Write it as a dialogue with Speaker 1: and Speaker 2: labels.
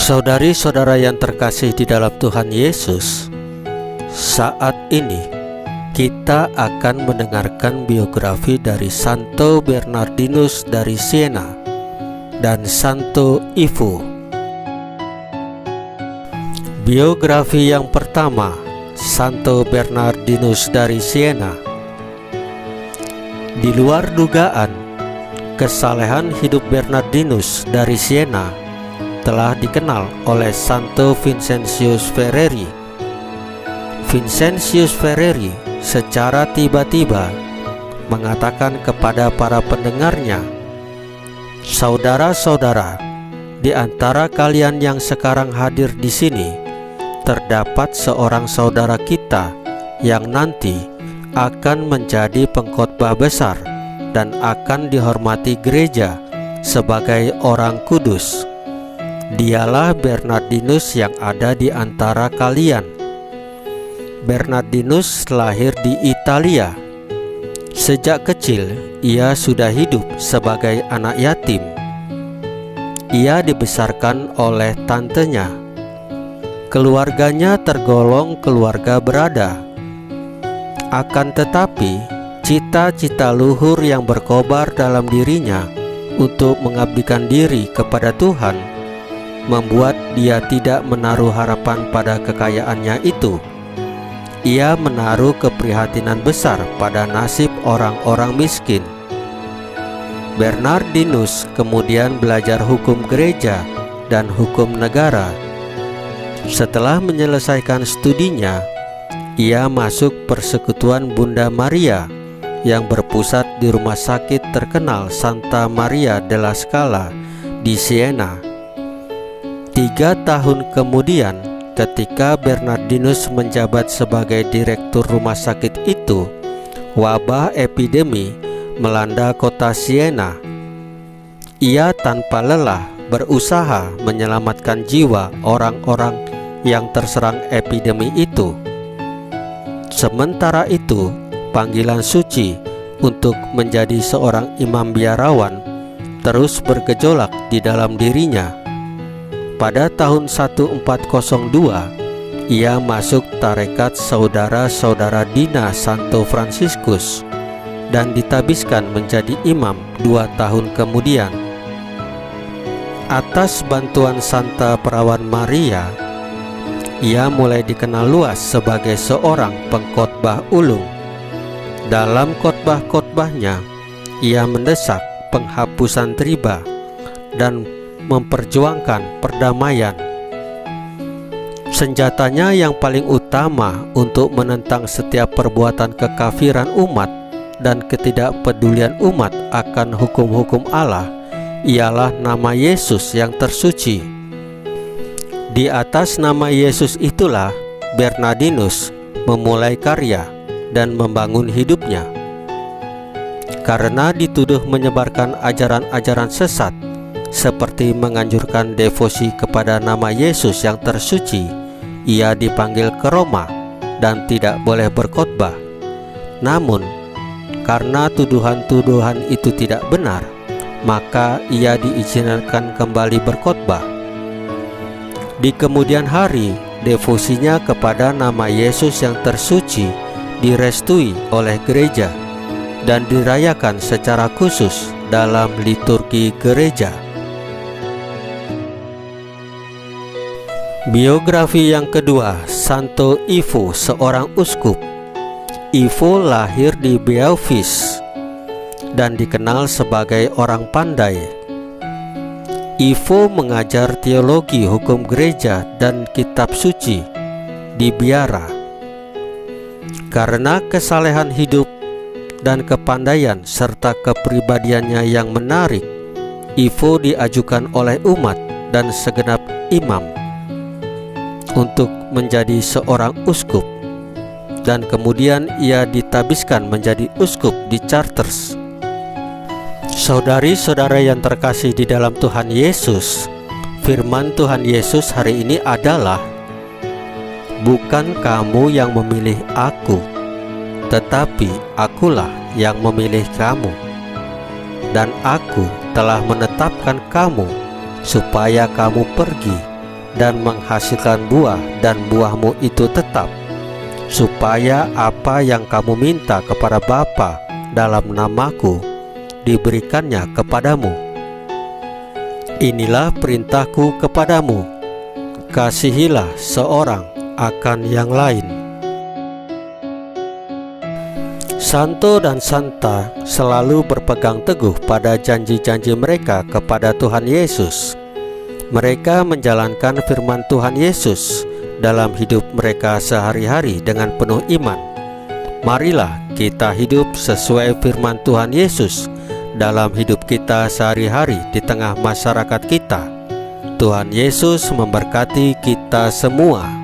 Speaker 1: Saudari-saudara yang terkasih di dalam Tuhan Yesus, saat ini kita akan mendengarkan biografi dari Santo Bernardinus dari Siena dan Santo Ivo. Biografi yang pertama, Santo Bernardinus dari Siena. Di luar dugaan, kesalehan hidup Bernardinus dari Siena telah dikenal oleh Santo Vincentius Ferreri. Vincentius Ferreri secara tiba-tiba mengatakan kepada para pendengarnya, "Saudara-saudara, di antara kalian yang sekarang hadir di sini, terdapat seorang saudara kita yang nanti akan menjadi pengkhotbah besar dan akan dihormati gereja sebagai orang kudus. Dialah Bernardinus yang ada di antara kalian." Bernardinus lahir di Italia. Sejak kecil, ia sudah hidup sebagai anak yatim. Ia dibesarkan oleh tantenya. Keluarganya tergolong keluarga berada. Akan tetapi, cita-cita luhur yang berkobar dalam dirinya untuk mengabdikan diri kepada Tuhan membuat dia tidak menaruh harapan pada kekayaannya itu. Ia menaruh keprihatinan besar pada nasib orang-orang miskin. Bernardinus kemudian belajar hukum gereja dan hukum negara. Setelah menyelesaikan studinya, ia masuk persekutuan Bunda Maria yang berpusat di rumah sakit terkenal Santa Maria della Scala di Siena. 3 tahun kemudian, ketika Bernardinus menjabat sebagai direktur rumah sakit itu, wabah epidemi melanda kota Siena. Ia tanpa lelah berusaha menyelamatkan jiwa orang-orang yang terserang epidemi itu. Sementara itu, panggilan suci untuk menjadi seorang imam biarawan terus bergejolak di dalam dirinya. Pada tahun 1402, ia masuk tarekat saudara-saudara Dina Santo Fransiskus dan ditabiskan menjadi imam 2 tahun kemudian. Atas bantuan Santa Perawan Maria, ia mulai dikenal luas sebagai seorang pengkhotbah ulung. Dalam khotbah-khotbahnya, ia mendesak penghapusan riba dan memperjuangkan perdamaian. Senjatanya yang paling utama untuk menentang setiap perbuatan kekafiran umat dan ketidakpedulian umat akan hukum-hukum Allah ialah nama Yesus yang tersuci. Di atas nama Yesus itulah Bernardinus memulai karya dan membangun hidupnya. Karena dituduh menyebarkan ajaran-ajaran sesat seperti menganjurkan devosi kepada nama Yesus yang tersuci, ia dipanggil ke Roma dan tidak boleh berkhotbah. Namun, karena tuduhan-tuduhan itu tidak benar, maka ia diizinkan kembali berkhotbah. Di kemudian hari, devosinya kepada nama Yesus yang tersuci direstui oleh gereja dan dirayakan secara khusus dalam liturgi gereja. Biografi yang kedua, Santo Ivo, seorang uskup. Ivo lahir di Beauvais dan dikenal sebagai orang pandai. Ivo mengajar teologi hukum gereja dan kitab suci di biara. Karena kesalehan hidup dan kepandaian serta kepribadiannya yang menarik, Ivo diajukan oleh umat dan segenap imam untuk menjadi seorang uskup, dan kemudian ia ditabiskan menjadi uskup di Chartres. Saudari-saudara yang terkasih di dalam Tuhan Yesus, firman Tuhan Yesus hari ini adalah, "Bukan kamu yang memilih aku, tetapi akulah yang memilih kamu. Dan aku telah menetapkan kamu supaya kamu pergi dan menghasilkan buah, dan buahmu itu tetap, supaya apa yang kamu minta kepada Bapa dalam namaku diberikannya kepadamu. Inilah perintahku kepadamu, kasihilah seorang akan yang lain. Santo dan Santa selalu berpegang teguh pada janji-janji mereka kepada Tuhan Yesus. Mereka menjalankan firman Tuhan Yesus dalam hidup mereka sehari-hari dengan penuh iman. Marilah kita hidup sesuai firman Tuhan Yesus dalam hidup kita sehari-hari di tengah masyarakat kita. Tuhan Yesus memberkati kita semua.